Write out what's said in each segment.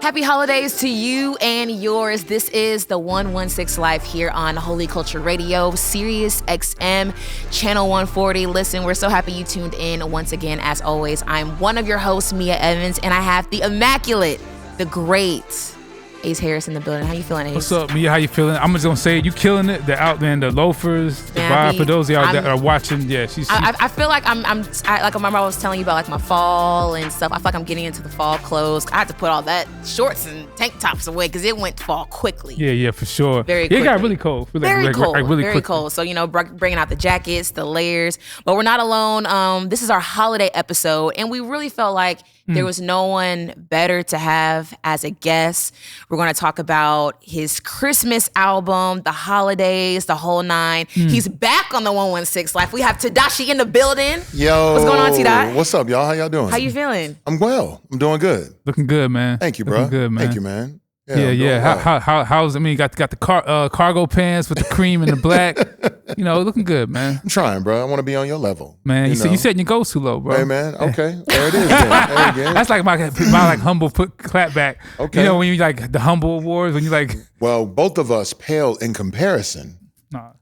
Happy holidays to you and yours. This is the 116 Life here on Holy Culture Radio, Sirius XM Channel 140. Listen, we're so happy you tuned in once again. As always, I'm one of your hosts, Meah Evans, and I have the immaculate, the great Ace Harris in the building. How you feeling, Ace? What's up, Meah? How you feeling? I'm just gonna say you killing it. The out there, the loafers, the vibe for those of y'all that are watching. Yeah, I feel like I like remember I was telling you about like my fall and stuff. I feel like I'm getting into the fall clothes. I had to put all that shorts and tank tops away because it went fall quickly. Yeah, for sure. Very quickly. It got really cold. Very cold. Really very cold. So bringing out the jackets, the layers. But we're not alone. This is our holiday episode, and we really felt like there was no one better to have as a guest. We're going to talk about his Christmas album, the holidays, the whole nine. He's back on the 116 Life. We have Tedashii in the building. Yo. What's going on, T-Dot? What's up, y'all? How y'all doing? How you feeling? I'm well. I'm doing good. Looking good, man. Thank you, bro. Looking good, man. Thank you, man. Yeah. Well. How's I mean? Got the cargo pants with the cream and the black. Looking good, man. I'm trying, bro. I want to be on your level. Man, you setting your goals too low, bro. Hey, man. Okay. There it is. Then. That's like my like humble clap back. Okay. When you like the humble awards, when you like. Well, both of us pale in comparison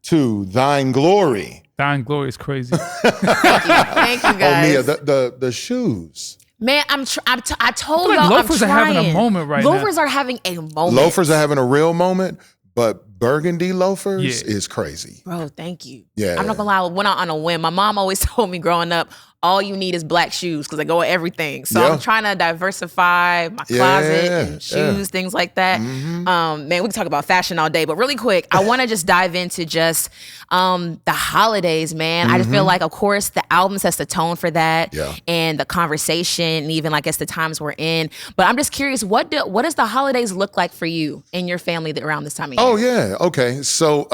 to thine glory. Thine glory is crazy. Thank you, guys. Oh, Meah, the shoes. Man, I told like y'all loafers I'm trying. are having a moment right now. Loafers are having a moment. Loafers are having a real moment, but burgundy loafers is crazy. Bro, thank you. Yeah. I'm not gonna lie, I went out on a whim. My mom always told me growing up, all you need is black shoes because they go with everything. So I'm trying to diversify my closet and shoes, things like that. Man, we can talk about fashion all day, but really quick, I want to just dive into just the holidays, man. I just feel like, of course, the album sets the tone for that and the conversation and even, I guess, the times we're in. But I'm just curious, what does the holidays look like for you and your family around this time of year? Oh, yeah. Okay. So,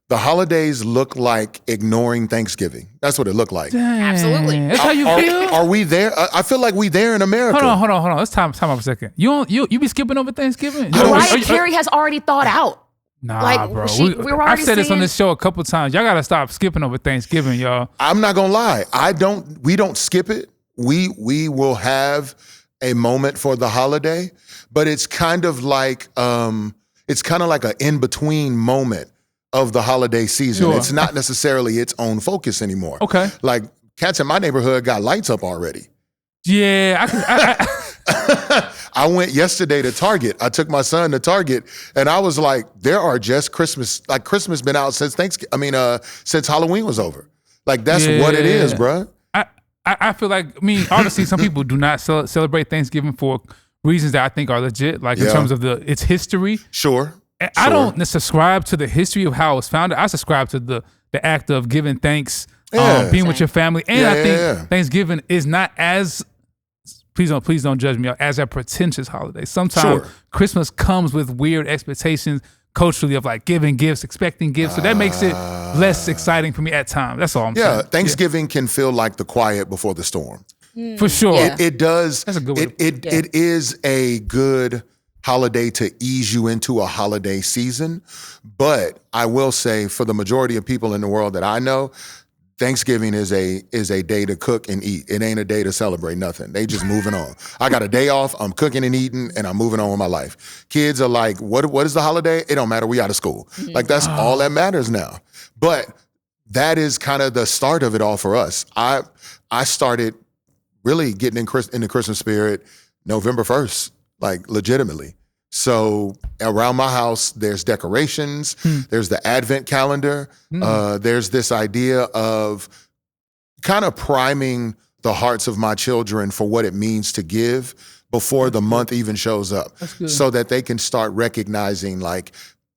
the holidays look like ignoring Thanksgiving. That's what it looked like. Dang. Absolutely. That's how you feel? Are we there? I feel like we there in America. Hold on. Let's time out for a second. You be skipping over Thanksgiving? Mariah Carey has already thought out. Nah, bro. We're already I've said this on seeing- this show a couple times. Y'all gotta stop skipping over Thanksgiving, y'all. I'm not gonna lie. We don't skip it. We will have a moment for the holiday, but it's kind of like an in-between moment of the holiday season. Sure. It's not necessarily its own focus anymore. Okay. Like cats in my neighborhood got lights up already. Yeah, I went yesterday to Target. I took my son to Target, and I was like, there are just Christmas. Like Christmas been out since since Halloween was over. Like that's what it is, bruh. I feel like, obviously some people do not celebrate Thanksgiving for reasons that I think are legit, like in terms of its history. Sure. I don't subscribe to the history of how it was founded. I subscribe to the act of giving thanks, being with your family. And I think Thanksgiving is not as, please don't judge me, as a pretentious holiday. Sometimes Christmas comes with weird expectations culturally of like giving gifts, expecting gifts. So that makes it less exciting for me at times. That's all I'm saying. Thanksgiving can feel like the quiet before the storm. For sure. Yeah. It does. That's a good way. It is a good holiday to ease you into a holiday season. But I will say, for the majority of people in the world that I know, Thanksgiving is a day to cook and eat. It ain't a day to celebrate nothing. They just moving on. I got a day off, I'm cooking and eating, and I'm moving on with my life. Kids are like, what is the holiday? It don't matter, we out of school. Like that's all that matters now. But that is kind of the start of it all for us. I started really getting in the Christmas spirit November 1st. Like legitimately. So around my house, there's decorations, there's the Advent calendar, there's this idea of kind of priming the hearts of my children for what it means to give before the month even shows up, so that they can start recognizing like,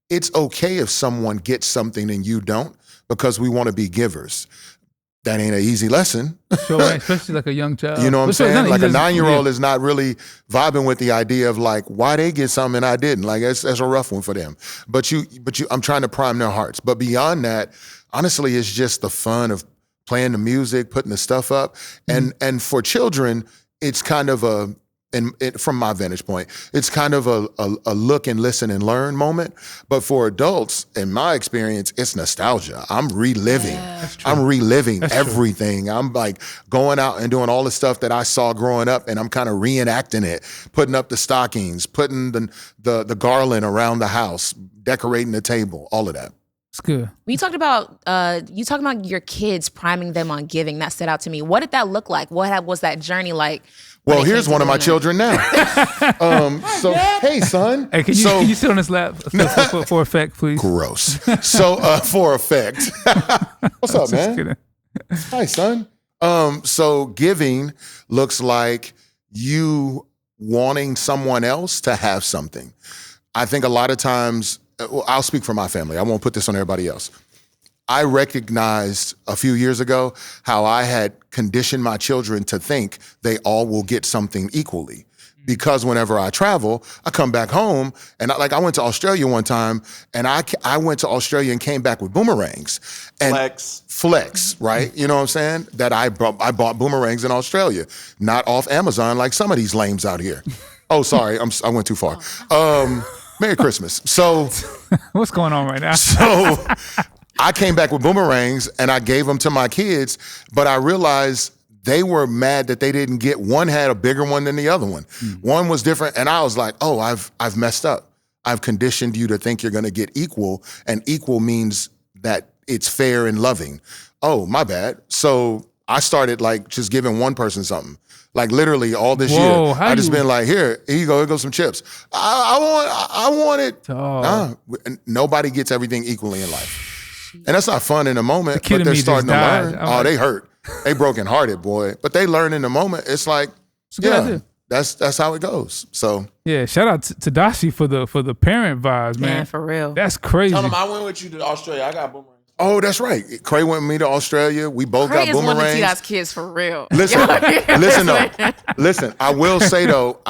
it's okay if someone gets something and you don't, because we want to be givers. That ain't an easy lesson. Sure, especially like a young child. You know what I'm saying? Like a 9-year-old is not really vibing with the idea of like, why they get something and I didn't. Like that's a rough one for them. But I'm trying to prime their hearts. But beyond that, honestly, it's just the fun of playing the music, putting the stuff up. And for children, it's kind of from my vantage point, it's kind of a look and listen and learn moment. But for adults, in my experience, it's nostalgia. I'm reliving. I'm reliving everything. I'm like going out and doing all the stuff that I saw growing up, and I'm kind of reenacting it, putting up the stockings, putting the garland around the house, decorating the table, all of that. It's good. When you talked about your kids priming them on giving, that stood out to me. What did that look like? What was that journey like? Well, here's one of my children now. Hey, son. Hey, can you sit on this lap for effect, please? Gross. So, for effect. What's up, man? Kidding. Hi, son. So giving looks like you wanting someone else to have something. I think a lot of times, I'll speak for my family. I won't put this on everybody else. I recognized a few years ago how I had conditioned my children to think they all will get something equally. Because whenever I travel, I come back home, and I went to Australia one time, and I went to Australia and came back with boomerangs. And flex, right? You know what I'm saying? That I bought boomerangs in Australia, not off Amazon like some of these lames out here. Oh, sorry, I went too far. Merry Christmas. So, what's going on right now? So, I came back with boomerangs and I gave them to my kids, but I realized they were mad that they didn't get, one had a bigger one than the other one. One was different, and I was like, oh, I've messed up. I've conditioned you to think you're gonna get equal, and equal means that it's fair and loving. Oh, my bad. So I started like just giving one person something. Like literally all this year, I just been like, here you go, here goes some chips. I want it. Nah, nobody gets everything equally in life. And that's not fun in the moment, but they're starting to learn. Oh, they hurt. They brokenhearted, boy. But they learn in the moment. It's like, that's how it goes. So yeah, shout out to Tedashii for the parent vibes, man. Yeah, for real. That's crazy. Tell them I went with you to Australia. I got boomerangs. Oh, that's right. Cray went with me to Australia. We both got boomerangs. Cray is one of T.I.'s kids for real. Listen, I will say though,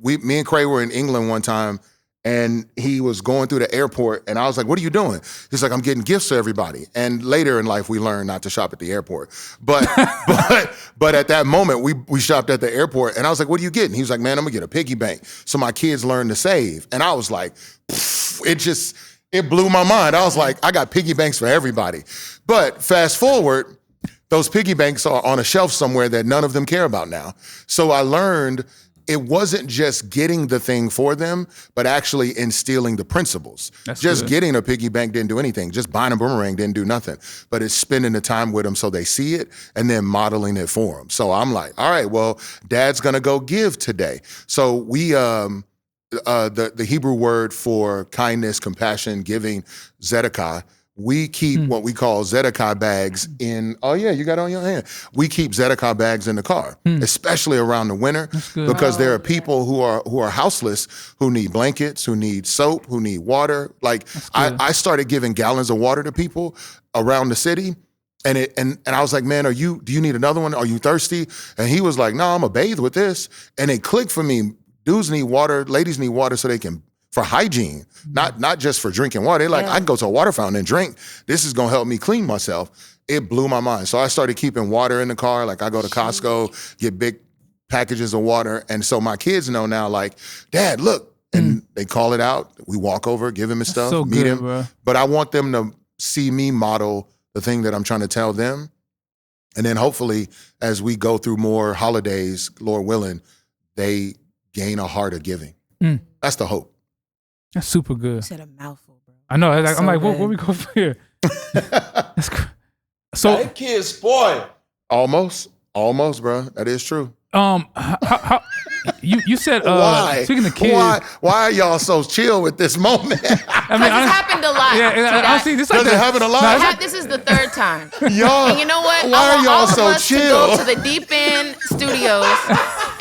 me and Cray were in England one time, and he was going through the airport, and I was like, what are you doing? He's like, I'm getting gifts to everybody. And later in life, we learned not to shop at the airport. But at that moment, we shopped at the airport, and I was like, what are you getting? He was like, man, I'm gonna get a piggy bank so my kids learn to save. And I was like, it blew my mind. I was like, I got piggy banks for everybody. But fast forward, those piggy banks are on a shelf somewhere that none of them care about now. So I learned it wasn't just getting the thing for them, but actually instilling the principles. That's just good. Getting a piggy bank didn't do anything. Just buying a boomerang didn't do nothing. But it's spending the time with them so they see it and then modeling it for them. So I'm like, all right, well, Dad's gonna go give today. So we, the Hebrew word for kindness, compassion, giving, tzedakah, we keep what we call tzedakah bags in, oh yeah, you got it on your hand. We keep tzedakah bags in the car, especially around the winter, because there are people who are houseless, who need blankets, who need soap, who need water. Like I started giving gallons of water to people around the city. And I was like, man, do you need another one? Are you thirsty? And he was like, no, I'm gonna bathe with this. And it clicked for me. Dudes need water, ladies need water so they can, for hygiene, not just for drinking water. They're like, I can go to a water fountain and drink. This is gonna help me clean myself. It blew my mind. So I started keeping water in the car. Like I go to Costco, get big packages of water. And so my kids know now, like, Dad, look. And they call it out. We walk over, give him his stuff, so meet him. Bro. But I want them to see me model the thing that I'm trying to tell them. And then hopefully, as we go through more holidays, Lord willing, they gain a heart of giving. That's the hope. That's super good. You said a mouthful, bro. I know. I'm like, what we go for here? That's crazy. So that kid's spoiled. Almost, bro. That is true. How you said why? Speaking of kids, why are y'all so chill with this moment? I mean, it's happened a lot. Yeah, honestly, this does it happen a lot? This is the third time. Y'all, and you know what? Why are y'all so chill? To go to the Deep End Studios,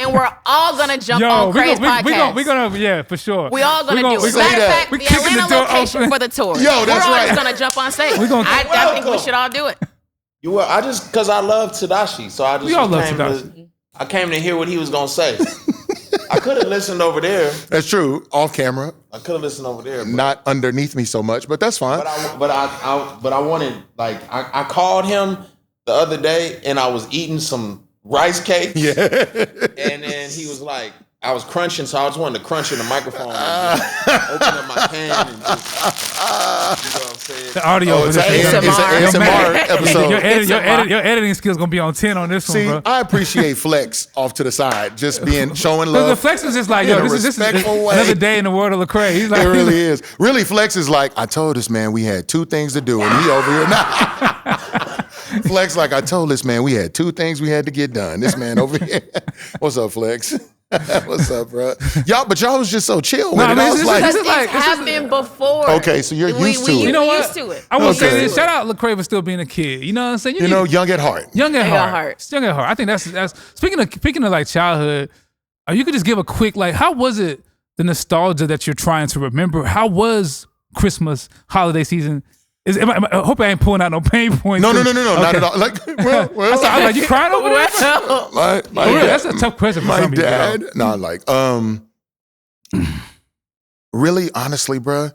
and we're all gonna jump on Cray's podcast. We're gonna, for sure. We all gonna do it. Matter of fact, the Atlanta location for the tour. Yo, that's we're all right. just gonna jump on stage. I think we should all do it. You were. I just because I love Tedashii, so I just I came to hear what he was gonna say. I could have listened over there. That's true. Off camera. I could have listened over there. Not underneath me so much, but that's fine. But I wanted, like, I called him the other day and I was eating some rice cakes. Yeah. And then he was like, I was crunching, so I just wanted to crunch in the microphone and just open up my pan and just, you know what I'm saying? The audio. It's an ASMR episode. Your editing skills gonna be on 10 on this one, bro. I appreciate Flex off to the side, just showing love. The Flex is just like, yo, this is another day in the world of Lecrae. He's like, it really is. Really, Flex is like, I told this man we had 2 things to do, and he over here now. Flex like, I told this man we had 2 things we had to get done. This man over here. What's up, Flex? What's up, bro? Y'all was just so chill with it. I was like, it's happened before. Okay, so you're used to it. You know what? Used to it. I will say this. Shout out Lecrae for still being a kid. You know what I'm saying? You know, young at heart. Young at heart. Young at heart. I think that's speaking of like childhood. You could just give a quick like, how was it the nostalgia that you're trying to remember? How was Christmas holiday season? I hope I ain't pulling out no pain points. No, okay. Not at all. Like, well, I was like, you crying over there? My dad, that's a tough question for some people. Really, honestly, bro,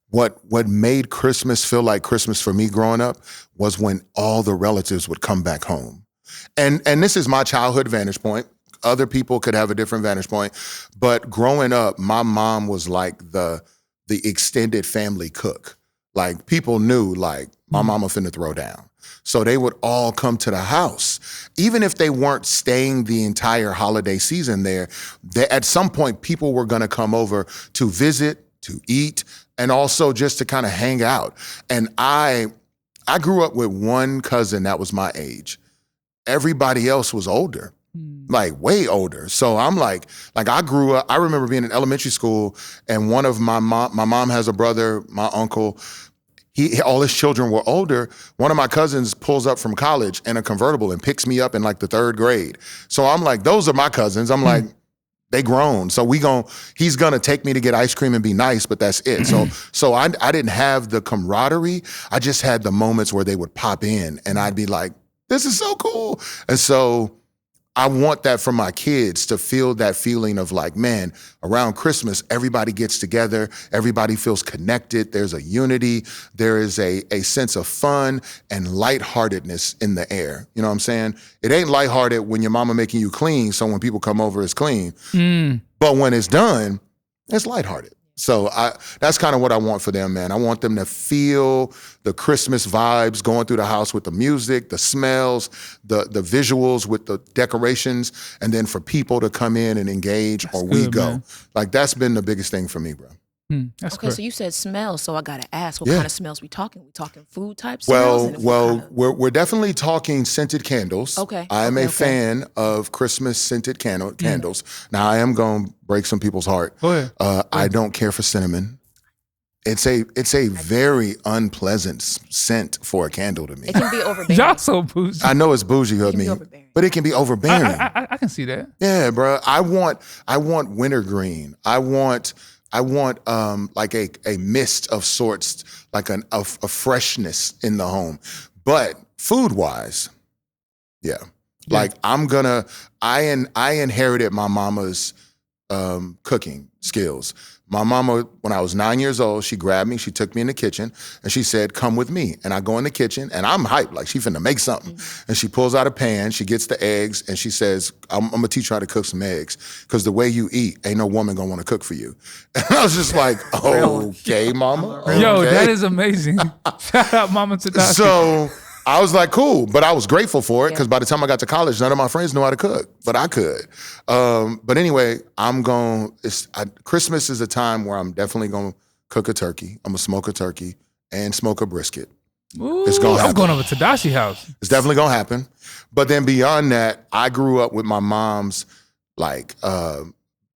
what made Christmas feel like Christmas for me growing up was when all the relatives would come back home. And this is my childhood vantage point. Other people could have a different vantage point. But growing up, my mom was like the extended family cook. Like, people knew, like, my mama finna throw down. So they would all come to the house. Even if they weren't staying the entire holiday season there, at some point, people were gonna come over to visit, to eat, and also just to kind of hang out. And I grew up with one cousin that was my age. Everybody else was older. Like, way older. So I'm like I grew up, I remember being in elementary school, and one of my mom has a brother, my uncle, all his children were older. One of my cousins pulls up from college in a convertible and picks me up in like the 3rd grade. So I'm like, those are my cousins. I'm like, they grown. So he's gonna take me to get ice cream and be nice, but that's it. So I didn't have the camaraderie. I just had the moments where they would pop in and I'd be like, this is so cool. And so I want that for my kids, to feel that feeling of like, man, around Christmas, everybody gets together, everybody feels connected, there's a unity, there is a sense of fun and lightheartedness in the air. You know what I'm saying? It ain't lighthearted when your mama making you clean, so when people come over, it's clean. But when it's done, it's lighthearted. So that's kind of what I want for them, man. I want them to feel the Christmas vibes going through the house with the music, the smells, the visuals with the decorations, and then for people to come in and engage, that's or good, we go. Man. Like, that's been the biggest thing for me, bro. That's okay, correct. So you said smells, so I gotta ask, what kind of smells we talking? We talking food type smells? We're definitely talking scented candles. Okay. I am a fan of Christmas scented candles. Now, I am gonna break some people's heart. Go ahead. I don't care for cinnamon. It's a very unpleasant scent for a candle to me. It can be overbearing. Y'all so bougie. I know it's bougie of me, but it can be overbearing. I can see that. Yeah, bro. I want wintergreen. I want like a mist of sorts, like a freshness in the home. But food-wise, like I inherited my mama's cooking skills. My mama, when I was 9 years old, she grabbed me, she took me in the kitchen, and she said, come with me. And I go in the kitchen, and I'm hyped, like she finna make something. And she pulls out a pan, she gets the eggs, and she says, I'm gonna teach you how to cook some eggs, because the way you eat, ain't no woman gonna wanna cook for you. And I was just like, okay, mama. Okay. Yo, that is amazing. Shout out Mama Tedashii. So I was like, cool, but I was grateful for it, because by the time I got to college, none of my friends knew how to cook, but I could. But anyway, Christmas is a time where I'm definitely gonna cook a turkey. I'm gonna smoke a turkey and smoke a brisket. Ooh, it's gonna happen. I'm going over to Tedashii house. It's definitely gonna happen. But then beyond that, I grew up with my mom's like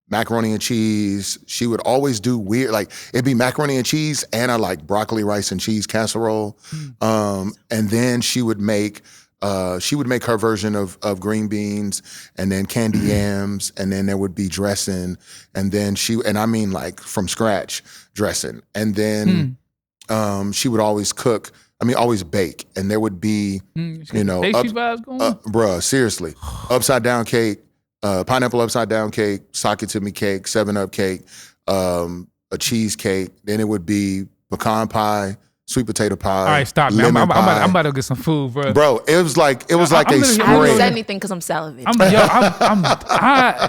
macaroni and cheese. She would always do weird, like it'd be macaroni and cheese and a like broccoli, rice and cheese casserole. And then she would make her version of green beans and then candy yams, and then there would be dressing, and then I mean like from scratch dressing. And then she would always always bake, and there would be, bruh, seriously, upside down cake, pineapple upside down cake, sock it to me cake, 7-Up cake, a cheesecake. Then it would be pecan pie, sweet potato pie. All right, stop, man. I'm about to get some food, bro. Bro, it was like a spread. I haven't said anything because I'm salivating. I'm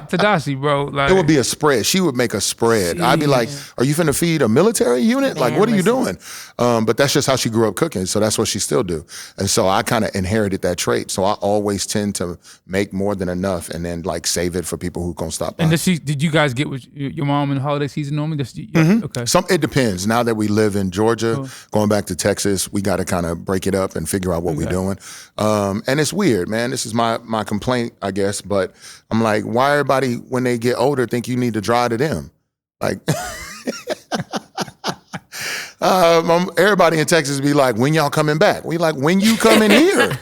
Tedashii, bro. Like, it would be a spread. She would make a spread. I'd be like, "Are you finna feed a military unit? Like, what are you doing?" But that's just how she grew up cooking, so that's what she still do. And so I kind of inherited that trait. So I always tend to make more than enough, and then like save it for people who gonna stop by. And did you guys get with your mom in the holiday season normally? Okay. It depends. Now that we live in Georgia, going back to Texas, we got to kind of break it up and figure out what we're doing. And it's weird, man. This is my complaint, I guess. But I'm like, why everybody, when they get older, think you need to drive to them? Like, everybody in Texas be like, when y'all coming back? We like, when you coming here?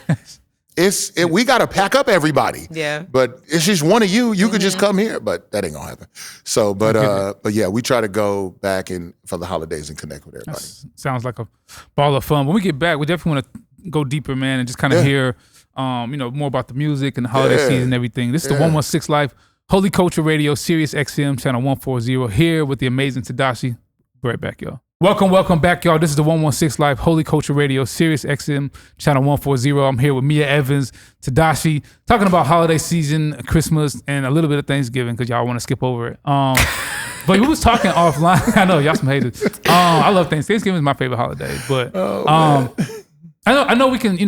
We got to pack up everybody. Yeah. But it's just one of you. You could just come here, but that ain't gonna happen. So, but yeah, we try to go back for the holidays and connect with everybody. Sounds like a ball of fun. When we get back, we definitely want to go deeper, man, and just kind of hear, more about the music and the holiday season and everything. This is the 116 Life Holy Culture Radio, Sirius XM Channel 140, here with the amazing Tedashii. Right back, y'all. Welcome back, y'all. This is the 116 Life Holy Culture Radio, Sirius XM Channel 140. I'm here with Meah Evans, Tedashii, talking about holiday season, Christmas, and a little bit of Thanksgiving because y'all want to skip over it. But we was talking offline. I know y'all some haters. I love Thanksgiving. Thanksgiving is my favorite holiday. But I know we can,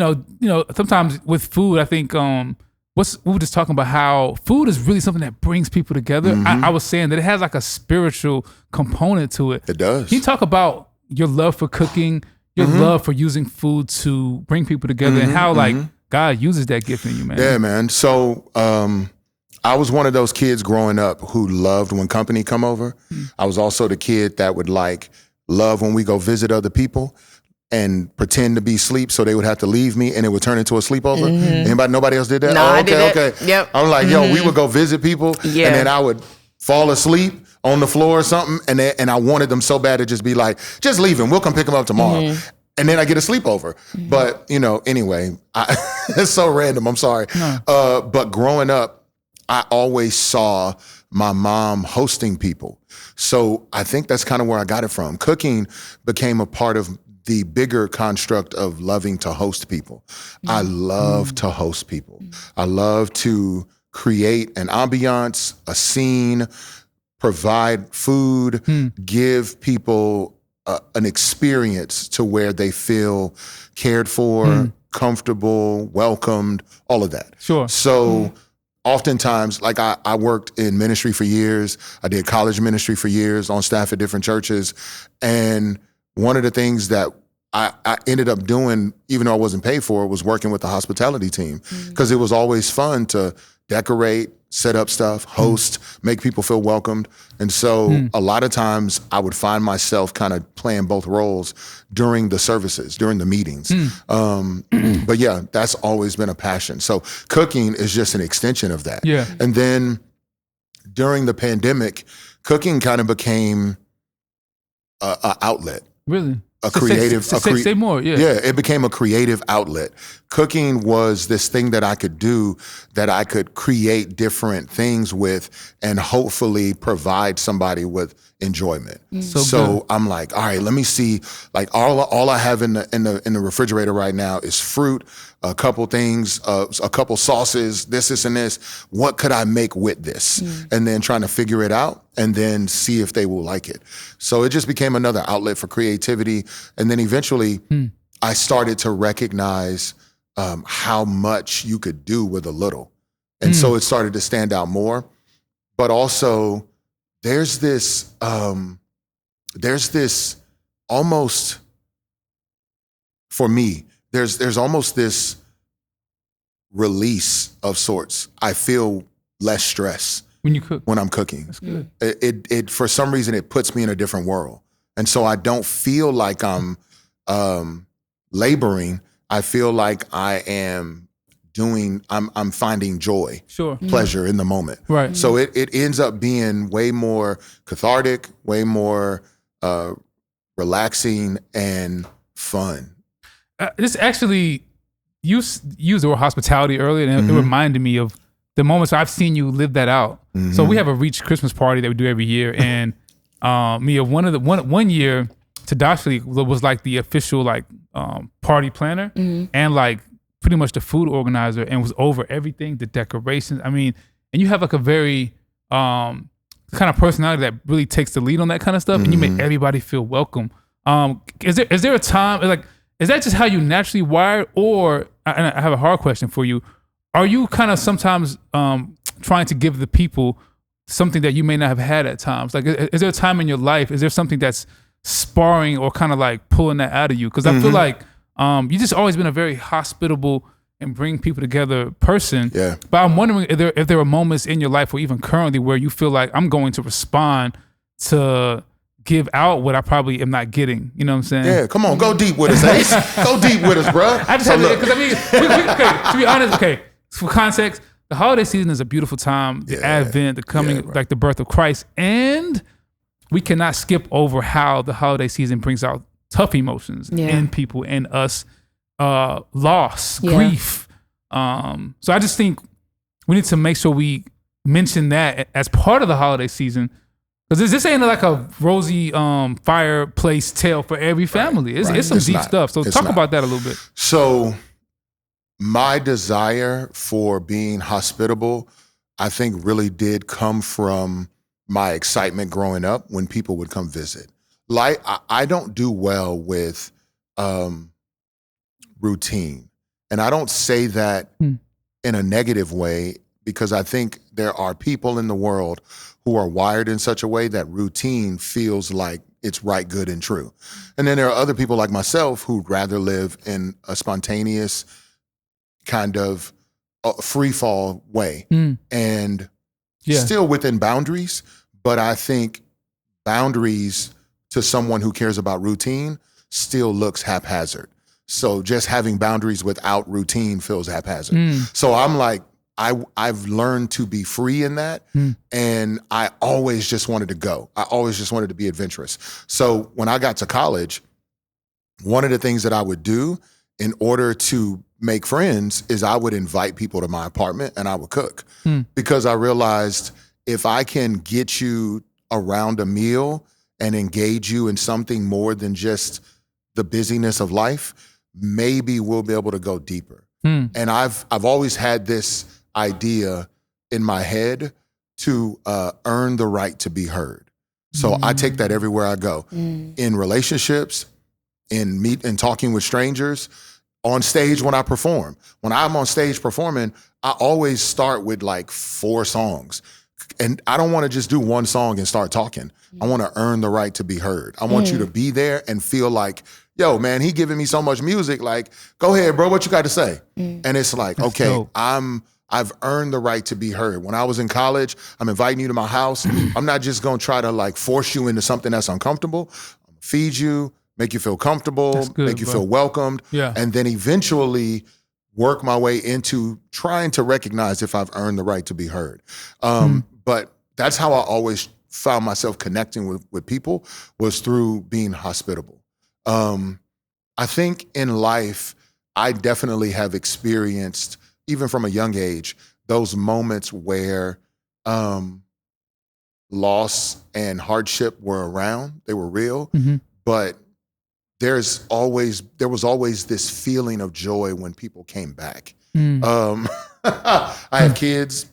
sometimes with food, I think we were just talking about how food is really something that brings people together. I was saying that it has like a spiritual component to it. It does. Can you talk about your love for cooking, your love for using food to bring people together, and how like God uses that gift in you, man? Yeah, man. So I was one of those kids growing up who loved when company come over. I was also the kid that would like love when we go visit other people and pretend to be asleep so they would have to leave me and it would turn into a sleepover. Nobody else did that? No, I did that. Okay. Yep. I was like, yo, we would go visit people and then I would fall asleep on the floor or something and I wanted them so bad to just be like, just leave him. We'll come pick him up tomorrow. And then I get a sleepover. But, anyway, it's so random. I'm sorry. No. But growing up, I always saw my mom hosting people. So I think that's kind of where I got it from. Cooking became a part of the bigger construct of loving to host people. I love to host people. I love to create an ambiance, a scene, provide food, give people an experience to where they feel cared for, comfortable, welcomed, all of that. Sure. So oftentimes, like I worked in ministry for years. I did college ministry for years on staff at different churches. And one of the things that I ended up doing, even though I wasn't paid for it, was working with the hospitality team because it was always fun to decorate, set up stuff, host, make people feel welcomed. And so a lot of times I would find myself kind of playing both roles during the services, during the meetings. But yeah, that's always been a passion. So cooking is just an extension of that. Yeah. And then during the pandemic, cooking kind of became an outlet. Really? Say more, yeah. Yeah, it became a creative outlet. Cooking was this thing that I could do, that I could create different things with and hopefully provide somebody with enjoyment. So I'm like, all right, let me see. Like all I have in the refrigerator right now is fruit, a couple things, a couple sauces, this and this. What could I make with this? And then trying to figure it out and then see if they will like it. So it just became another outlet for creativity. And then eventually I started to recognize how much you could do with a little. And so it started to stand out more. But also there's this almost, for me, there's almost this release of sorts. I feel less stress when you cook, when I'm cooking. That's good. It for some reason it puts me in a different world, and so I don't feel like I'm laboring. I feel like I'm finding joy, pleasure in the moment. Right. So it ends up being way more cathartic, way more relaxing and fun. This actually, you used the word hospitality earlier, and it reminded me of the moments I've seen you live that out. So we have a Reach Christmas party that we do every year, and Meah, one year Tedashii was like the official like party planner and like pretty much the food organizer, and was over everything, the decorations. I mean, and you have like a very kind of personality that really takes the lead on that kind of stuff, and you make everybody feel welcome. Is there a time like, is that just how you naturally wired, or, and I have a hard question for you, are you kind of sometimes trying to give the people something that you may not have had at times? Like, is there a time in your life, is there something that's sparring or kind of like pulling that out of you? Because I feel like you just always been a very hospitable and bring people together person. Yeah. But I'm wondering if there are moments in your life, or even currently, where you feel like I'm going to respond to give out what I probably am not getting. You know what I'm saying? Yeah, come on, go deep with us, Ace. Go deep with us, bro. I just have to, because I mean, okay, to be honest, okay, for context, the holiday season is a beautiful time. The Advent, the coming, like the birth of Christ, and we cannot skip over how the holiday season brings out tough emotions in people and us, loss, grief. So I just think we need to make sure we mention that as part of the holiday season, because this ain't like a rosy fireplace tale for every family. It's some deep stuff. So talk about that a little bit. So my desire for being hospitable, I think, really did come from my excitement growing up when people would come visit. Like, I don't do well with routine. And I don't say that in a negative way, because I think there are people in the world who are wired in such a way that routine feels like it's right, good, and true. And then there are other people like myself who'd rather live in a spontaneous kind of free fall way and still within boundaries. But I think boundaries to someone who cares about routine still looks haphazard. So just having boundaries without routine feels haphazard. So I'm like, I've learned to be free in that. And I always just wanted to go. I always just wanted to be adventurous. So when I got to college, one of the things that I would do in order to make friends is I would invite people to my apartment and I would cook. Because I realized if I can get you around a meal and engage you in something more than just the busyness of life, maybe we'll be able to go deeper. And I've always had this idea in my head to earn the right to be heard. So I take that everywhere I go. In relationships, in talking with strangers, on stage when I perform. When I'm on stage performing, I always start with like 4 songs. And I don't want to just do one song and start talking. I want to earn the right to be heard. I want you to be there and feel like, yo, man, he giving me so much music. Like, go ahead, bro, what you got to say? And it's like, okay, I've earned the right to be heard. When I was in college, I'm inviting you to my house. I'm not just going to try to like force you into something that's uncomfortable. I'm gonna feed you, make you feel comfortable, make you feel welcomed, and then eventually work my way into trying to recognize if I've earned the right to be heard. But that's how I always found myself connecting with people, was through being hospitable. I think in life, I definitely have experienced, even from a young age, those moments where loss and hardship were around. They were real, but there was always this feeling of joy when people came back. I have kids,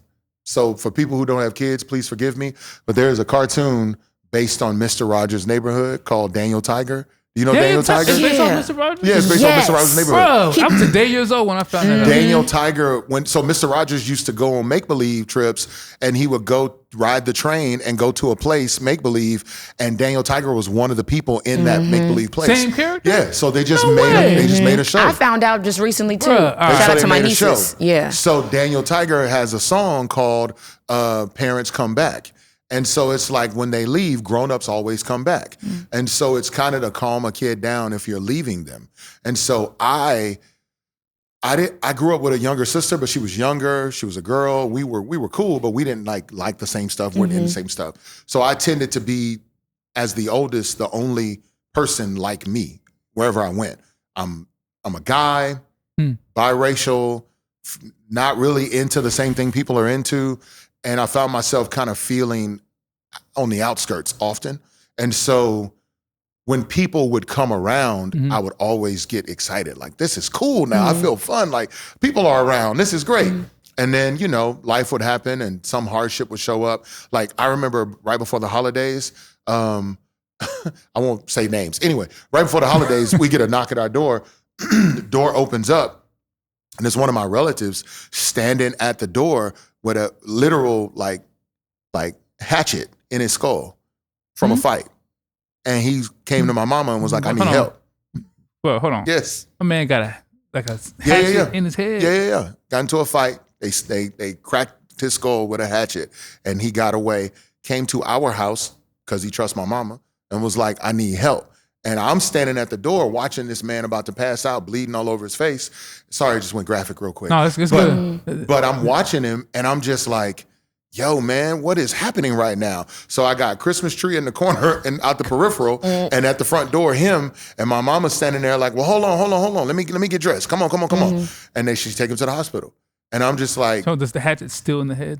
so for people who don't have kids, please forgive me, but there is a cartoon based on Mr. Rogers' Neighborhood called Daniel Tiger. You know Daniel Tiger? It's based on Mr. Rogers? Yeah, it's based on Mr. Rogers' Neighborhood. Bro, I was a day years old when I found that out. Daniel Tiger, so Mr. Rogers used to go on make-believe trips, and he would go ride the train and go to a place, make-believe, and Daniel Tiger was one of the people in that make-believe place. Same character? Yeah, so they just made a show. I found out just recently too. Shout out to my nieces. Yeah. So Daniel Tiger has a song called Parents Come Back. And so it's like when they leave, grown-ups always come back. And so it's kind of to calm a kid down if you're leaving them. And so I grew up with a younger sister, but she was younger. She was a girl. We were cool, but we didn't like the same stuff. We're in the same stuff. So I tended to be, as the oldest, the only person like me wherever I went. I'm a guy, biracial, not really into the same thing people are into. And I found myself kind of feeling on the outskirts often. And so when people would come around, I would always get excited. Like, this is cool now. I feel fun. Like, people are around. This is great. And then, you know, life would happen and some hardship would show up. Like, I remember right before the holidays, I won't say names. Anyway, right before the holidays, we get a knock at our door. The door opens up, and it's one of my relatives standing at the door with a literal, like hatchet in his skull from a fight. And he came to my mama and was like, I need help. Well, hold on. Yes. A man got a hatchet in his head. Yeah. Got into a fight. They cracked his skull with a hatchet, and he got away, came to our house because he trusts my mama, and was like, I need help. And I'm standing at the door watching this man about to pass out, bleeding all over his face. Sorry, I just went graphic real quick. No, it's good. But I'm watching him, and I'm just like, yo, man, what is happening right now? So I got a Christmas tree in the corner and out the peripheral, and at the front door, him, and my mama's standing there like, well, hold on. Let me get dressed. Come on. And then she take him to the hospital. And I'm just like. So does the hatchet still in the head?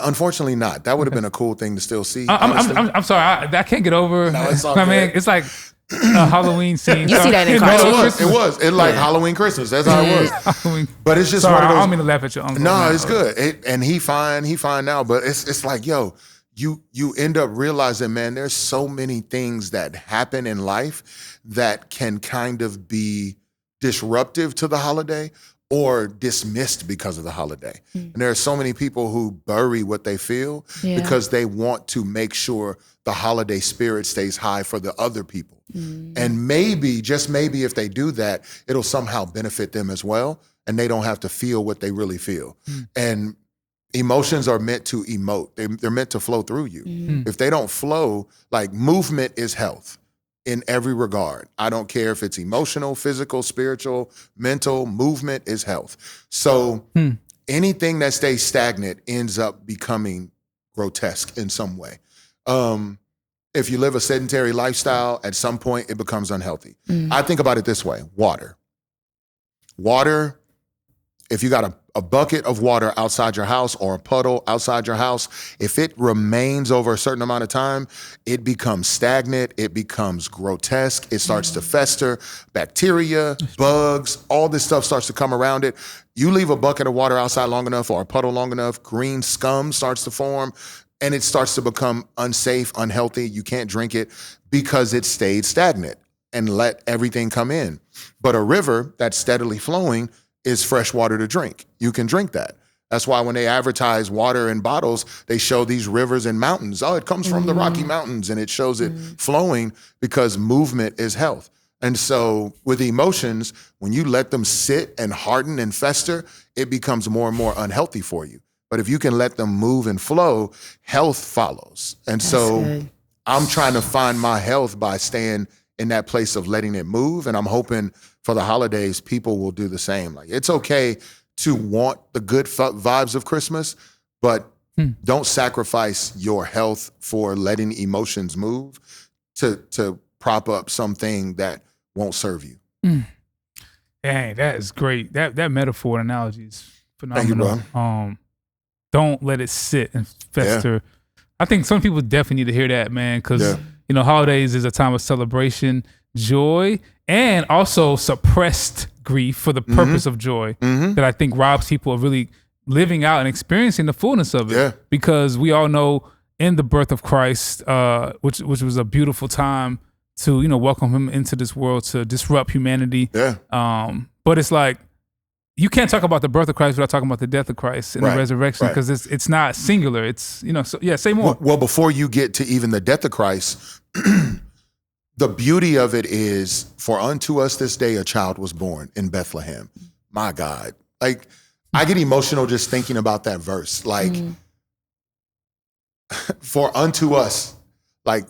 Unfortunately not. That would have been a cool thing to still see. I'm sorry. I can't get over. No, it's all I mean, it's like a Halloween scene. You see that in cartoons. It was. It like Halloween, Christmas. That's how it was. Halloween. But it's just sorry, one of those. I don't mean to laugh at your uncle. No, it's good. And he fine now. But it's like, yo, you end up realizing, man, there's so many things that happen in life that can kind of be disruptive to the holiday or dismissed because of the holiday. And there are so many people who bury what they feel because they want to make sure the holiday spirit stays high for the other people. And maybe, just maybe if they do that, it'll somehow benefit them as well, and they don't have to feel what they really feel. And emotions are meant to emote. They're meant to flow through you. If they don't flow, like, movement is health. In every regard. I don't care if it's emotional, physical, spiritual, mental, movement is health. So anything that stays stagnant ends up becoming grotesque in some way. If you live a sedentary lifestyle, at some point it becomes unhealthy. I think about it this way: water, if you got a bucket of water outside your house or a puddle outside your house, if it remains over a certain amount of time, it becomes stagnant, it becomes grotesque, it starts to fester, bacteria, bugs, all this stuff starts to come around it. You leave a bucket of water outside long enough or a puddle long enough, green scum starts to form, and it starts to become unsafe, unhealthy. You can't drink it because it stayed stagnant and let everything come in. But a river that's steadily flowing is fresh water to drink. You can drink that. That's why when they advertise water in bottles, they show these rivers and mountains. Oh, it comes from the Rocky Mountains, and it shows it flowing because movement is health. And so with emotions, when you let them sit and harden and fester, it becomes more and more unhealthy for you. But if you can let them move and flow, health follows. And so I'm trying to find my health by staying in that place of letting it move. And I'm hoping for the holidays, people will do the same. Like, it's okay to want the good vibes of Christmas, but don't sacrifice your health for letting emotions move to prop up something that won't serve you. Dang, that is great. That metaphor and analogy is phenomenal. Thank you, bro. Don't let it sit and fester. Yeah. I think some people definitely need to hear that, man, because you know, holidays is a time of celebration, joy, and also suppressed grief for the purpose of joy that I think robs people of really living out and experiencing the fullness of it. Yeah. Because we all know in the birth of Christ, which was a beautiful time to, you know, welcome him into this world to disrupt humanity. Yeah. But it's like, you can't talk about the birth of Christ without talking about the death of Christ and the resurrection, because it's not singular. It's, you know, so yeah, say more. Well, before you get to even the death of Christ, the beauty of it is, for unto us this day a child was born in Bethlehem. My God. Like, I get emotional just thinking about that verse. Like, for unto us, like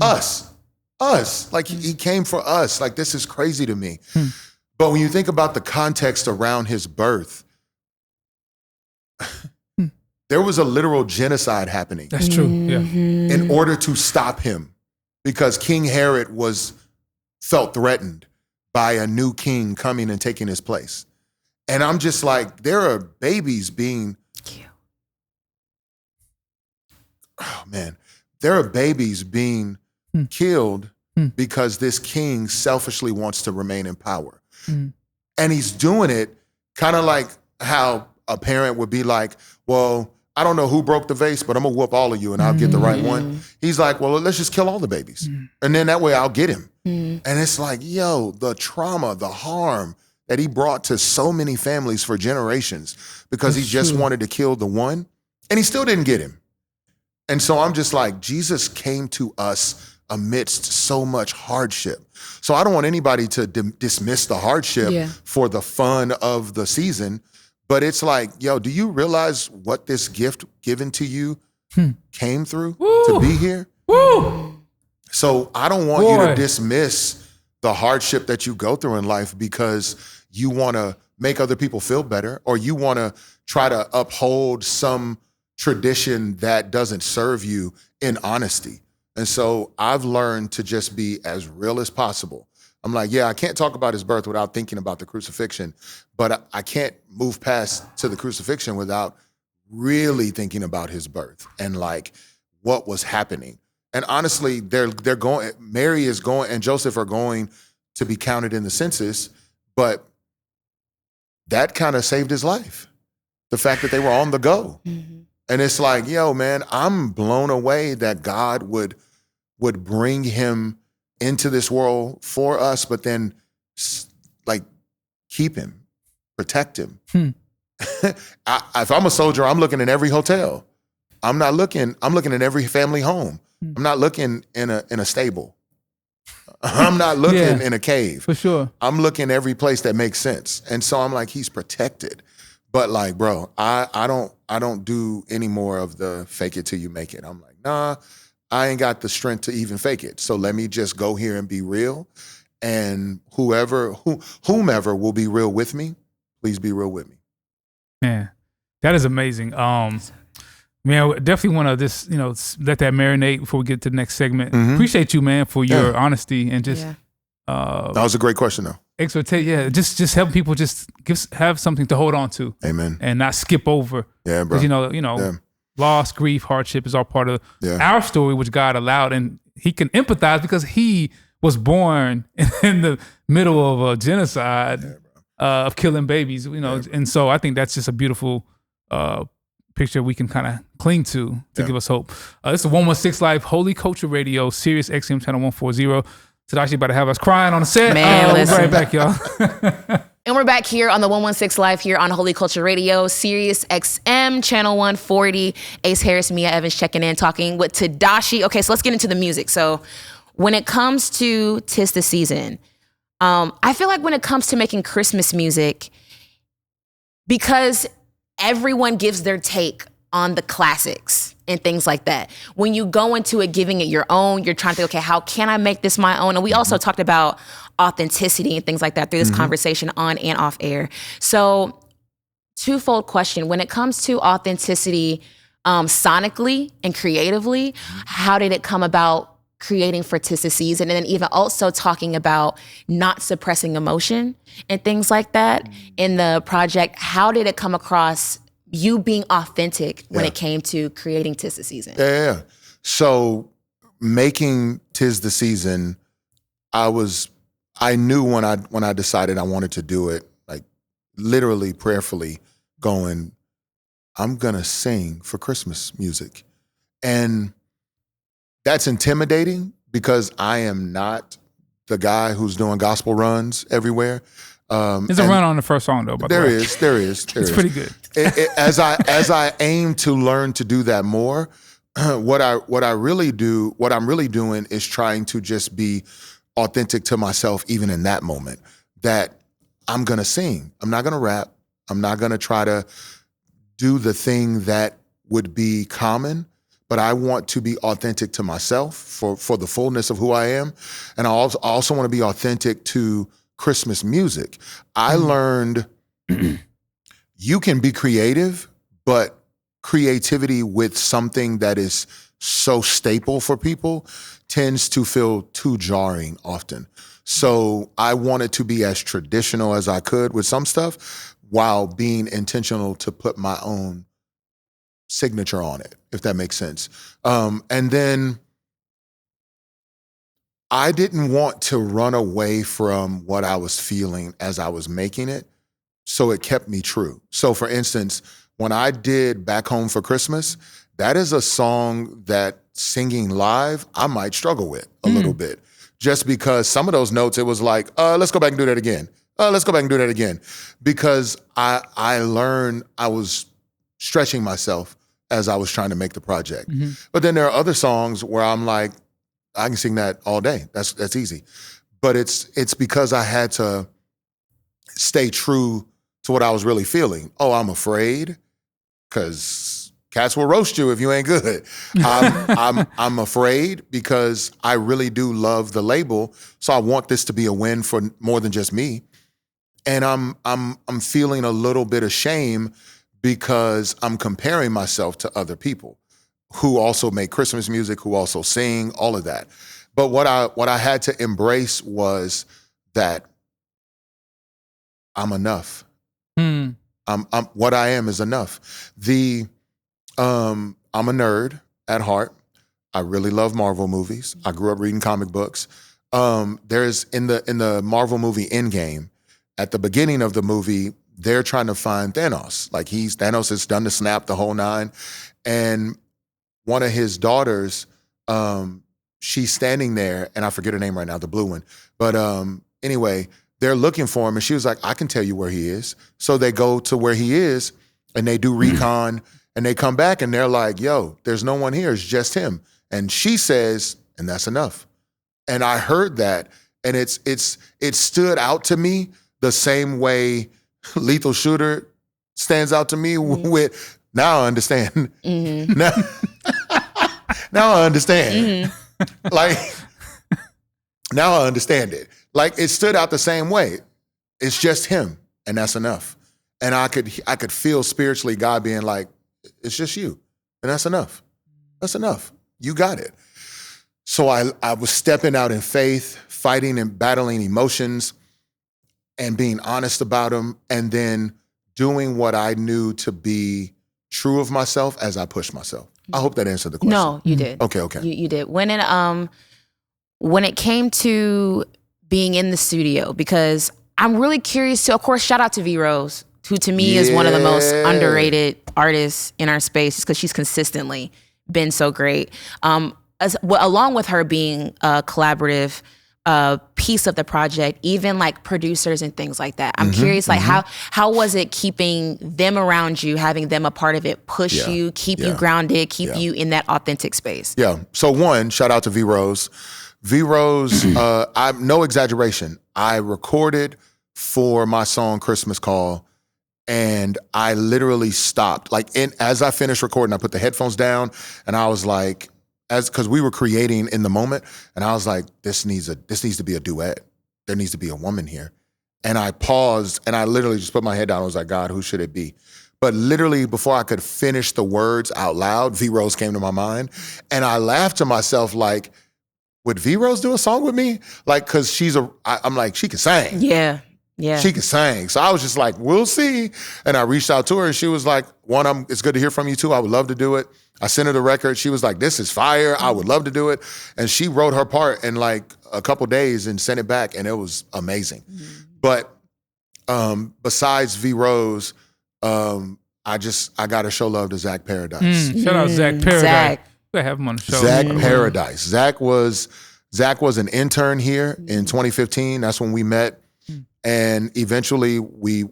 us, like he came for us. Like, this is crazy to me. But when you think about the context around his birth, there was a literal genocide happening. That's true. Yeah. In order to stop him, because King Herod felt threatened by a new king coming and taking his place. And I'm just like, there are babies being killed. Oh man, there are babies being killed because this king selfishly wants to remain in power. And he's doing it kind of like how a parent would be like, well, I don't know who broke the vase, but I'm gonna whoop all of you and I'll get the right one. He's like, well, let's just kill all the babies. And then that way I'll get him. And it's like, yo, the trauma, the harm that he brought to so many families for generations because he just wanted to kill the one, and he still didn't get him. And so I'm just like, Jesus came to us amidst so much hardship. So I don't want anybody to dismiss the hardship for the fun of the season. But it's like, yo, do you realize what this gift given to you came through to be here? So I don't want you to dismiss the hardship that you go through in life because you want to make other people feel better, or you want to try to uphold some tradition that doesn't serve you in honesty. And so I've learned to just be as real as possible. I'm like, yeah, I can't talk about his birth without thinking about the crucifixion, but I can't move past to the crucifixion without really thinking about his birth and like what was happening. And honestly, they're going, Mary is going and Joseph are going to be counted in the census, but that kind of saved his life. The fact that they were on the go. And it's like, yo, man, I'm blown away that God would bring him into this world for us, but then like keep him, protect him. If I'm a soldier, I'm looking in every hotel. I'm looking in every family home. I'm not looking in a stable. I'm not looking in a cave. For sure. I'm looking every place that makes sense. And so I'm like, he's protected. But like, bro, I don't do any more of the fake it till you make it. I'm like, nah, I ain't got the strength to even fake it. So let me just go here and be real. And whomever will be real with me, please be real with me. Man, that is amazing. Man, I definitely want to just, let that marinate before we get to the next segment. Appreciate you, man, for your honesty and just. That was a great question, though. Just help people just have something to hold on to. Amen. And not skip over. Yeah, bro. Because loss, grief, hardship is all part of our story, which God allowed, and He can empathize because He was born in the middle of a genocide of killing babies. And so I think that's just a beautiful picture we can kind of cling to give us hope. This is 116 Live, Holy Culture Radio, Sirius XM Channel 140. Tedashii about to have us crying on the set. Man, we'll be right back, y'all. And we're back here on the 116 Live here on Holy Culture Radio, Sirius XM Channel 140. Ace Harris, Meah Evans checking in, talking with Tedashii. Okay, so let's get into the music. So when it comes to 'Tis the Season, I feel like when it comes to making Christmas music, because everyone gives their take on the classics and things like that. When you go into it, giving it your own, you're trying to think, okay, how can I make this my own? And we also talked about authenticity and things like that through this conversation on and off air. So twofold question. When it comes to authenticity, sonically and creatively, how did it come about creating for 'Tis the Season? And then even also talking about not suppressing emotion and things like that in the project. How did it come across you being authentic when it came to creating 'Tis the Season? Yeah. So making 'Tis the Season, I knew when I decided I wanted to do it, like literally prayerfully going, I'm gonna sing for Christmas music. And that's intimidating because I am not the guy who's doing gospel runs everywhere. There's a run on the first song though. By the way. There is. It's pretty good. As I aim to learn to do that more, what I'm really doing is trying to just be authentic to myself, even in that moment. That I'm gonna sing. I'm not gonna rap. I'm not gonna try to do the thing that would be common. But I want to be authentic to myself for the fullness of who I am, and I also want to be authentic to Christmas music. I learned you can be creative, but creativity with something that is so staple for people tends to feel too jarring often. So I wanted to be as traditional as I could with some stuff while being intentional to put my own signature on it, if that makes sense. And then I didn't want to run away from what I was feeling as I was making it, so it kept me true. So for instance, when I did Back Home for Christmas, that is a song that singing live, I might struggle with a little bit. Just because some of those notes, it was like, let's go back and do that again. Let's go back and do that again. Because I learned I was stretching myself as I was trying to make the project. But then there are other songs where I'm like, I can sing that all day. That's easy. But it's because I had to stay true to what I was really feeling. Oh, I'm afraid because cats will roast you if you ain't good. I'm afraid because I really do love the label. So I want this to be a win for more than just me. And I'm feeling a little bit of shame because I'm comparing myself to other people who also make Christmas music, who also sing, all of that. But what I had to embrace was that I'm enough. I'm what I am is enough. I'm a nerd at heart. I really love Marvel movies. I grew up reading comic books. There's in the Marvel movie Endgame, at the beginning of the movie, they're trying to find Thanos. Like Thanos has done the snap, the whole nine. And one of his daughters, she's standing there, and I forget her name right now, the blue one. But anyway, they're looking for him, and she was like, I can tell you where he is. So they go to where he is, and they do recon, and they come back, and they're like, yo, there's no one here, it's just him. And she says, and that's enough. And I heard that, and it stood out to me the same way Lethal Shooter stands out to me with, now I understand. Now I understand. Like, now I understand it. Like, it stood out the same way. It's just him, and that's enough. And I could feel spiritually God being like, it's just you, and that's enough. That's enough. You got it. So I was stepping out in faith, fighting and battling emotions, and being honest about them, and then doing what I knew to be true of myself as I pushed myself. I hope that answered the question. No, you did. Okay. You did. When it came to being in the studio, because I'm really curious to, of course, shout out to V Rose, who to me is one of the most underrated artists in our space, because she's consistently been so great. Along with her being a collaborative piece of the project, even like producers and things like that. I'm curious, like how was it keeping them around you, having them a part of it, push you, keep you grounded, keep you in that authentic space? Yeah. So one, shout out to V Rose. V Rose, I'm no exaggeration. I recorded for my song Christmas Call, and I literally stopped. Like as I finished recording, I put the headphones down, and I was like, because we were creating in the moment, and I was like, this needs to be a duet. There needs to be a woman here. And I paused, and I literally just put my head down. I was like, God, who should it be? But literally before I could finish the words out loud, V Rose came to my mind, and I laughed to myself like, would V Rose do a song with me? Like, because I'm like, she can sing. Yeah. She can sing. So I was just like, we'll see. And I reached out to her, and she was like, it's good to hear from you too. I would love to do it. I sent her the record. She was like, this is fire. I would love to do it. And she wrote her part in like a couple days and sent it back, and it was amazing. But besides V Rose, I got to show love to Zach Paradise. Shout out Zach Paradise. Zach. We have him on the show. Zach Paradise. Zach was an intern here in 2015. That's when we met. And eventually we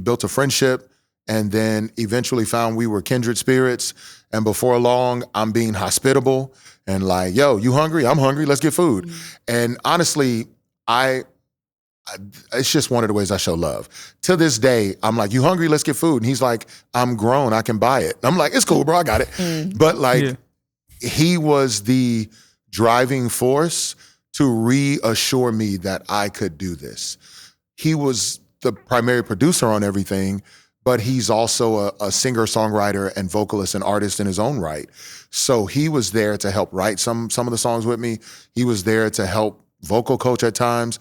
built a friendship, and then eventually found we were kindred spirits. And before long, I'm being hospitable and like, yo, you hungry? I'm hungry. Let's get food. And honestly, it's just one of the ways I show love. To this day, I'm like, you hungry? Let's get food. And he's like, I'm grown. I can buy it. I'm like, it's cool, bro. I got it. But like, he was the driving force to reassure me that I could do this. He was the primary producer on everything, but he's also a singer, songwriter, and vocalist and artist in his own right. So he was there to help write some of the songs with me. He was there to help vocal coach at times.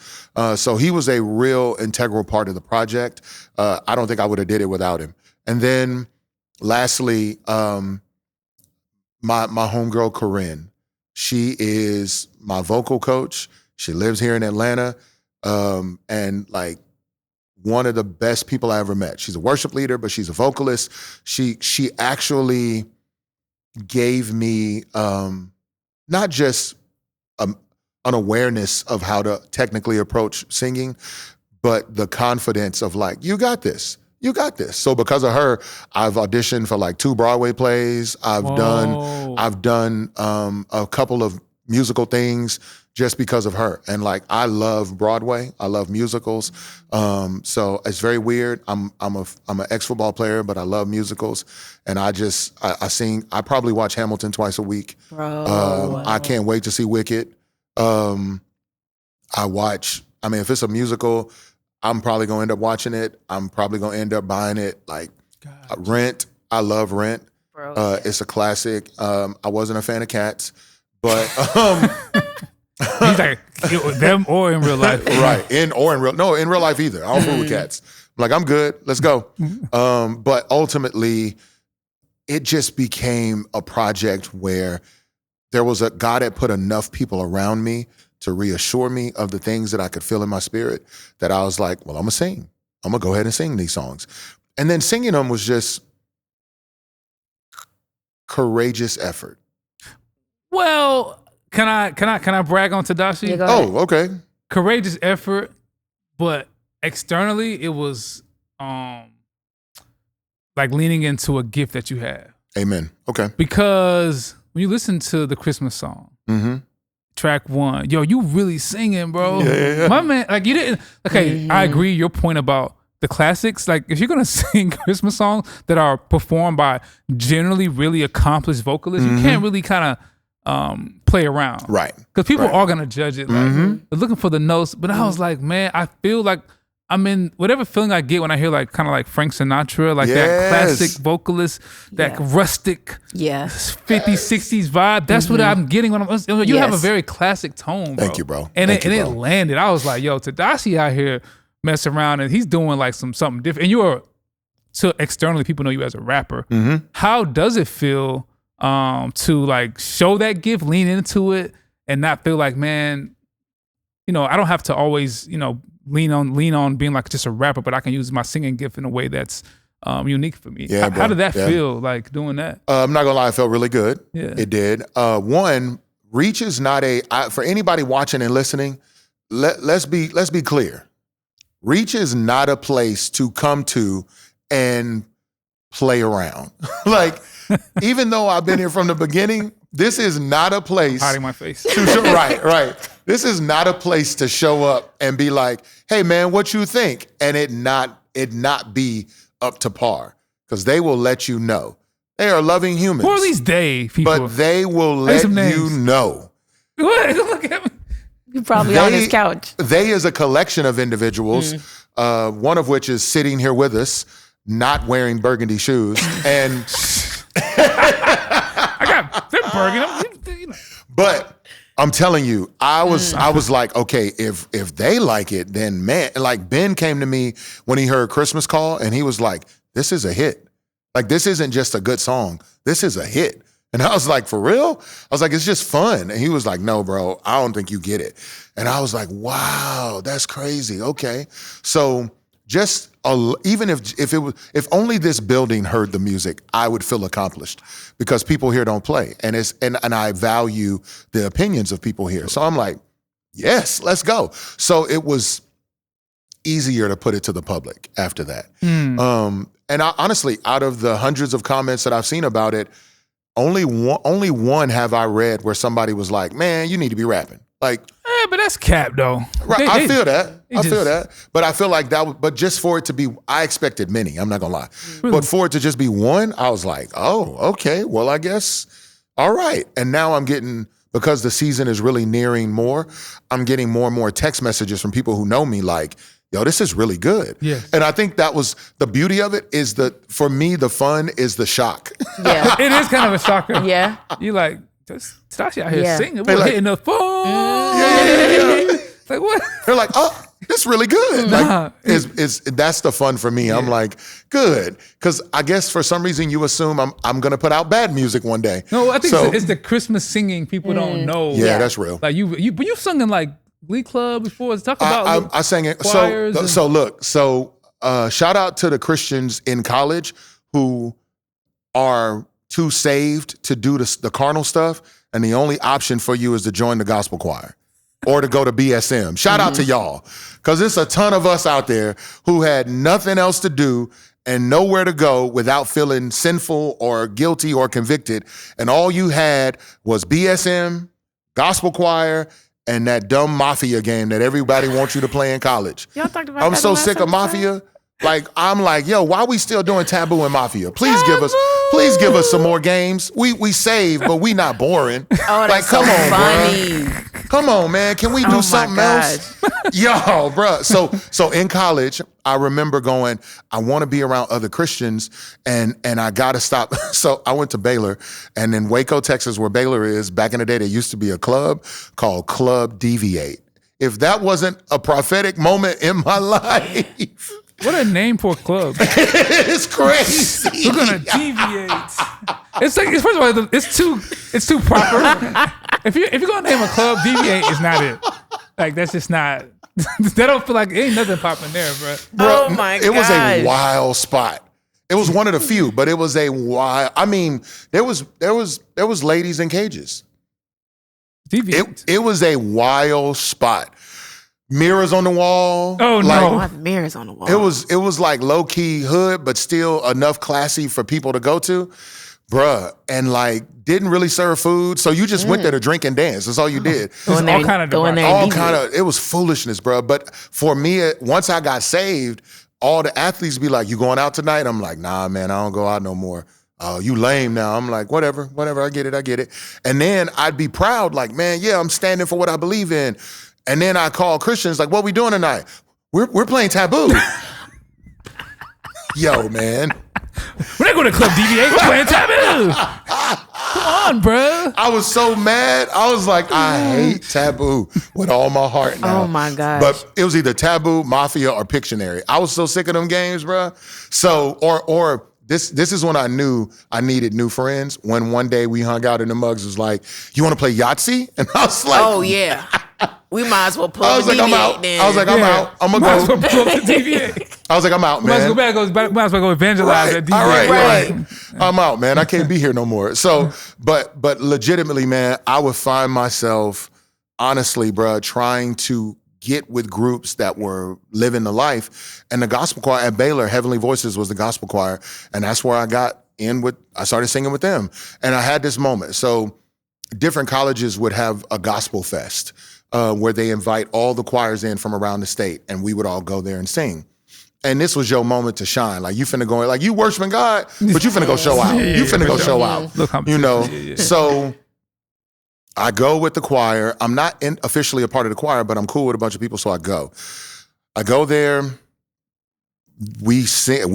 So he was a real integral part of the project. I don't think I would have did it without him. And then lastly, my homegirl, Corinne, She is my vocal coach. She lives here in Atlanta. And like one of the best people I ever met. She's a worship leader, but she's a vocalist. She actually gave me not just an awareness of how to technically approach singing, but the confidence of like, you got this. You got this. So because of her, I've auditioned for like 2 Broadway plays. I've done a couple of musical things just because of her. And like, I love Broadway. I love musicals. So it's very weird. I'm an ex-football player, but I love musicals. And I sing. I probably watch Hamilton twice a week. Bro, wow. I can't wait to see Wicked. If it's a musical, I'm probably going to end up watching it. I'm probably going to end up buying it. Like Rent. I love Rent. Bro, it's a classic. I wasn't a fan of Cats, but he's like them or in real life, right? In real life either. I don't fool with Cats. I'm like, I'm good. Let's go. But ultimately, it just became a project where there was God had put enough people around me to reassure me of the things that I could feel in my spirit that I was like, well, I'm gonna sing. I'm gonna go ahead and sing these songs. And then singing them was just courageous effort. Well, can I brag on Tedashii? Yeah, oh, okay. Courageous effort, but externally it was like leaning into a gift that you have. Amen. Okay. Because when you listen to the Christmas song, track 1, yo, you really singing, bro. Yeah. My man, like you didn't. Okay, I agree. Your point about the classics, like if you're gonna sing Christmas songs that are performed by generally really accomplished vocalists, you can't really kind of play around, right? Because people are gonna judge it. Like they're looking for the notes. But I was like, man, I feel like I'm in whatever feeling I get when I hear like kind of like Frank Sinatra, like that classic vocalist, that rustic 50s, 60s vibe. That's what I'm getting when I'm. You have a very classic tone, bro. Thank you, bro. And it landed. I was like, yo, Tedashii out here messing around and he's doing like something different. And you are, so externally people know you as a rapper. How does it feel to like show that gift, lean into it, and not feel like, man, I don't have to always, lean on being like just a rapper, but I can use my singing gift in a way that's unique for me. Yeah, how did that feel, like doing that? I'm not gonna lie, it felt really good. Yeah. It did. One, Reach is not for anybody watching and listening, let's be clear. Reach is not a place to come to and play around. Like, even though I've been here from the beginning, this is not a place. Hiding my face. Right. This is not a place to show up and be like, hey man, what you think? And it not be up to par. Because they will let you know. They are loving humans. Who are these they people? But they will let you know. What? Look at me. You're probably on his couch. They is a collection of individuals, one of which is sitting here with us, not wearing burgundy shoes. And I got them burgundy. But I'm telling you, I was like, okay, if they like it, then man, like Ben came to me when he heard Christmas Call and he was like, this is a hit. Like, this isn't just a good song. This is a hit. And I was like, for real? I was like, it's just fun. And he was like, no, bro, I don't think you get it. And I was like, wow, that's crazy. Okay. So just even if only this building heard the music, I would feel accomplished because people here don't play. And I value the opinions of people here. So I'm like, yes, let's go. So it was easier to put it to the public after that. And honestly, out of the hundreds of comments that I've seen about it, only one have I read where somebody was like, man, you need to be rapping. Like, but that's cap though. Right, I feel that. But I feel like but just for it to be, I expected many, I'm not gonna lie. Really? But for it to just be one, I was like, oh, okay, well, I guess, all right. And now I'm getting, because the season is really nearing more, I'm getting more and more text messages from people who know me like, yo, this is really good. Yes. And I think that was the beauty of it is for me, the fun is the shock. Yeah. It is kind of a shocker. Yeah. You like, Tedashii out here singing. They We're like, hitting the phone. Yeah. Like, what? They're like, oh, It's really good. Like, that's the fun for me. Yeah. I'm like, good. Because I guess for some reason you assume I'm going to put out bad music one day. No, I think it's the Christmas singing people don't know. Yeah, that's real. Like but you sung in like Glee Club before. Talk about I sang it. So shout out to the Christians in college who are too saved to do the carnal stuff, and the only option for you is to join the gospel choir or to go to BSM. Shout out to y'all, because it's a ton of us out there who had nothing else to do and nowhere to go without feeling sinful or guilty or convicted, and all you had was BSM, gospel choir, and that dumb Mafia game that everybody wants you to play in college. Y'all talked about I'm so sick of Mafia. Like, I'm like, yo, why we still doing Taboo and Mafia? Please give us some more games. We save, but we not boring. Oh, that's come so on, funny. Bro. Come on, man. Can we do something else? Yo, bro. So in college, I remember going, I want to be around other Christians, and I gotta stop. So I went to Baylor, and in Waco, Texas, where Baylor is, back in the day, there used to be a club called Club Deviate. If that wasn't a prophetic moment in my life. What a name for a club. It's crazy. We're gonna deviate. It's like, first of all, it's too proper. If you're gonna name a club, deviate is not it. Like, that's just not. That don't feel like ain't nothing popping there, bro. Oh my god. It was a wild spot. It was one of the few, but it was a wild. I mean, there was ladies in cages. Deviate. It was a wild spot. Mirrors on the wall. Oh, I no. have mirrors on the wall. It was like low-key hood, but still enough classy for people to go to. Bruh. And like, didn't really serve food. So you just went there to drink and dance. That's all you did. It was foolishness, bruh. But for me, once I got saved, all the athletes be like, you going out tonight? I'm like, nah, man, I don't go out no more. Oh, you lame now. I'm like, whatever, I get it. And then I'd be proud, like, man, yeah, I'm standing for what I believe in. And then I call Christians, like, what we doing tonight? We're playing Taboo. Yo, man. We're not going to Club Deviate. We're playing Taboo. Come on, bro. I was so mad. I was like, I hate Taboo with all my heart now. Oh, my gosh. But it was either Taboo, Mafia, or Pictionary. I was so sick of them games, bro. So, or this is when I knew I needed new friends. When one day we hung out in the mugs, was like, you want to play Yahtzee? And I was like, oh, yeah. We might as well pull I was like, I'm out. then. I was like, I'm out. I'm going to go. Might as well pull up the DVA. I was like, I'm out, man. Might as well go evangelize that DVA. Right. I'm out, man. I can't be here no more. So, but legitimately, man, I would find myself, honestly, bro, trying to get with groups that were living the life. And the gospel choir at Baylor, Heavenly Voices was the gospel choir. And that's where I got in with, I started singing with them. And I had this moment. So different colleges would have a gospel fest where they invite all the choirs in from around the state, and we would all go there and sing. And this was your moment to shine. Like, you finna go, like, you worshiping God, but you finna go show out. You finna go show out. You know? So I go with the choir. I'm not officially a part of the choir, but I'm cool with a bunch of people, so I go. I go there. We sing.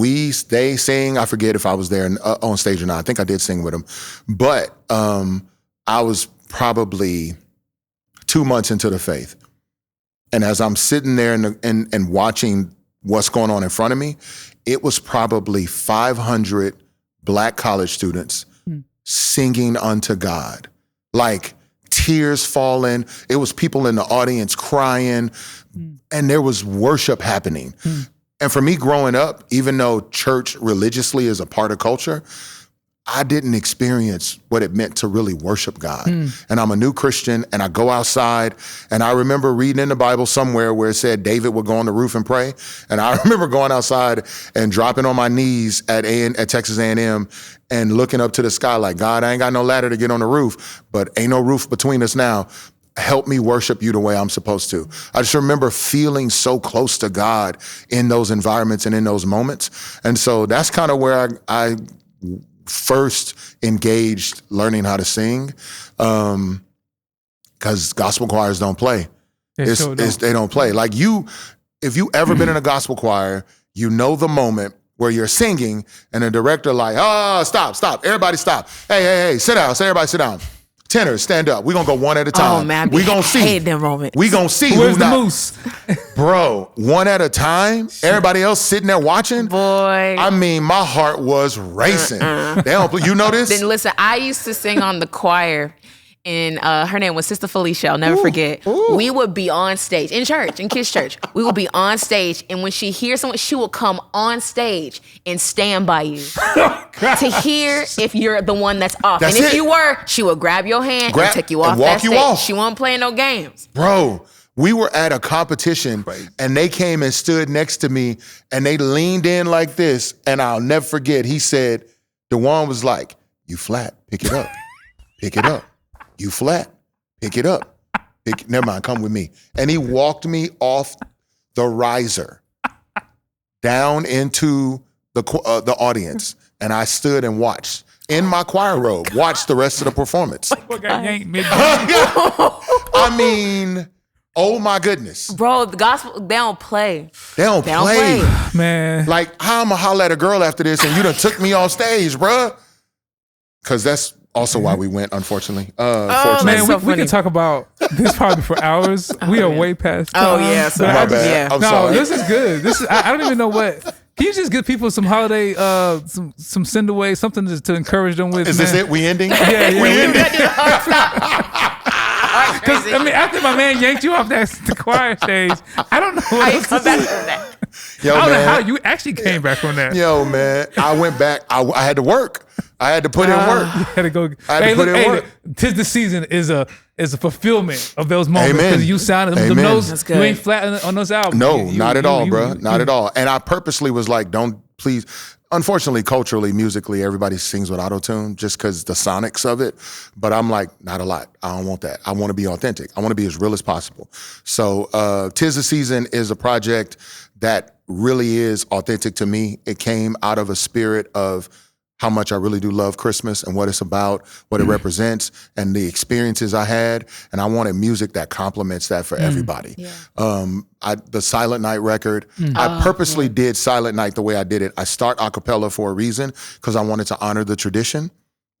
They sing. I forget if I was there on stage or not. I think I did sing with them. But I was probably 2 months into the faith. And as I'm sitting there and watching what's going on in front of me, it was probably 500 Black college students singing unto God. Like, tears falling. It was people in the audience crying. And there was worship happening. And for me growing up, even though church religiously is a part of culture, I didn't experience what it meant to really worship God. And I'm a new Christian, and I go outside, and I remember reading in the Bible somewhere where it said David would go on the roof and pray. And I remember going outside and dropping on my knees at Texas A&M and looking up to the sky like, God, I ain't got no ladder to get on the roof, but ain't no roof between us now. Help me worship you the way I'm supposed to. I just remember feeling so close to God in those environments and in those moments. And so that's kind of where I first engaged learning how to sing, because gospel choirs don't play. They don't play. Like, if you ever been in a gospel choir, you know the moment where you're singing and the director like, oh, stop, everybody stop. Hey, sit down, everybody sit down. Tenors, stand up. We're going to go one at a time. Oh, man. We're going to see. Hate that moment. We're going to see who's the moose. Bro, one at a time. Everybody else sitting there watching. Boy. I mean, my heart was racing. They don't, you know this? Then listen, I used to sing on the choir. And her name was Sister Felicia. I'll never forget. We would be on stage in church, in kids' church. We would be on stage, and when she hears someone, she will come on stage and stand by you to hear if you're the one that's off. That's and if it. you were, she would grab your hand and take you off and walk that you stage. off. She wasn't playing no games. Bro, we were at a competition, and they came and stood next to me, and they leaned in like this, and I'll never forget. He said, DeJuan was like, "You flat, pick it up, pick it up. You flat, pick it up. Never mind, come with me." And he walked me off the riser down into the audience, and I stood and watched in my choir robe, watched the rest of the performance. I mean, oh my goodness. Bro, the gospel, they don't play. They don't play. Man. Like, how I'm going to holler at a girl after this and you done took me off stage, bruh? Because that's also why we went, unfortunately. Man, we can talk about this probably for hours. We are way past time. Oh, yeah. So my bad. Yeah. I'm no, sorry. this is good. This is I don't even know what. Can you just give people some holiday, some send away, something to encourage them with? Is man? this it? We ending? Yeah. We ending? Because I mean, after my man yanked you off the choir stage, I don't know what else to back do. from that. Yo, I don't know man. how you actually came back from that. Yo, man. I went back. I had to work. I had to put in work. You had to go. I had to put in work. 'Tis the season is a fulfillment of those moments Amen. because you sounded Amen. those. good. You ain't flat on those albums. No, not at all, bro. Not at all. And I purposely was like, don't please. Unfortunately, culturally, musically, everybody sings with auto-tune just because the sonics of it. But I'm like, not a lot. I don't want that. I want to be authentic. I want to be as real as possible. So 'Tis the Season is a project that really is authentic to me. It came out of a spirit of how much I really do love Christmas and what it's about, what it represents, and the experiences I had. And I wanted music that complements that for everybody. Yeah. The Silent Night record, I purposely did Silent Night the way I did it. I start a cappella for a reason because I wanted to honor the tradition.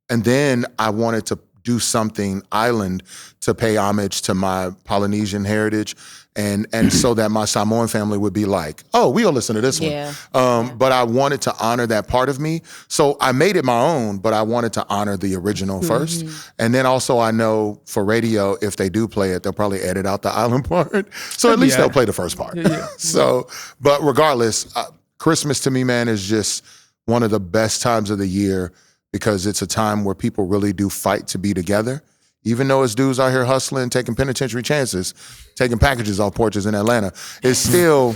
And then I wanted to do something island to pay homage to my Polynesian heritage. And so that my Samoan family would be like, oh, we'll listen to this one. But I wanted to honor that part of me. So I made it my own, but I wanted to honor the original first. And then also I know for radio, if they do play it, they'll probably edit out the island part. So at least they'll play the first part. So, but regardless, Christmas to me, man, is just one of the best times of the year because it's a time where people really do fight to be together. Even though it's dudes out here hustling, taking penitentiary chances, taking packages off porches in Atlanta, it's still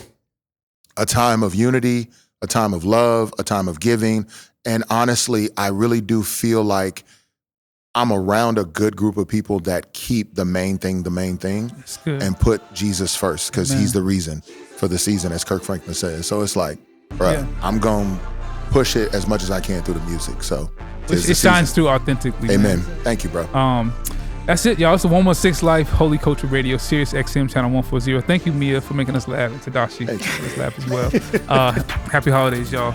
a time of unity, a time of love, a time of giving. And honestly, I really do feel like I'm around a good group of people that keep the main thing, and put Jesus first because he's the reason for the season, as Kirk Franklin says. So it's like, bruh, I'm going to push it as much as I can through the music. So it shines through authentically. Amen. Man. Thank you, bro. That's it, y'all. It's the 116 Life Holy Culture Radio, Sirius XM Channel 140. Thank you, Meah, for making us laugh, and Tedashii for making us laugh as well. Happy holidays, y'all.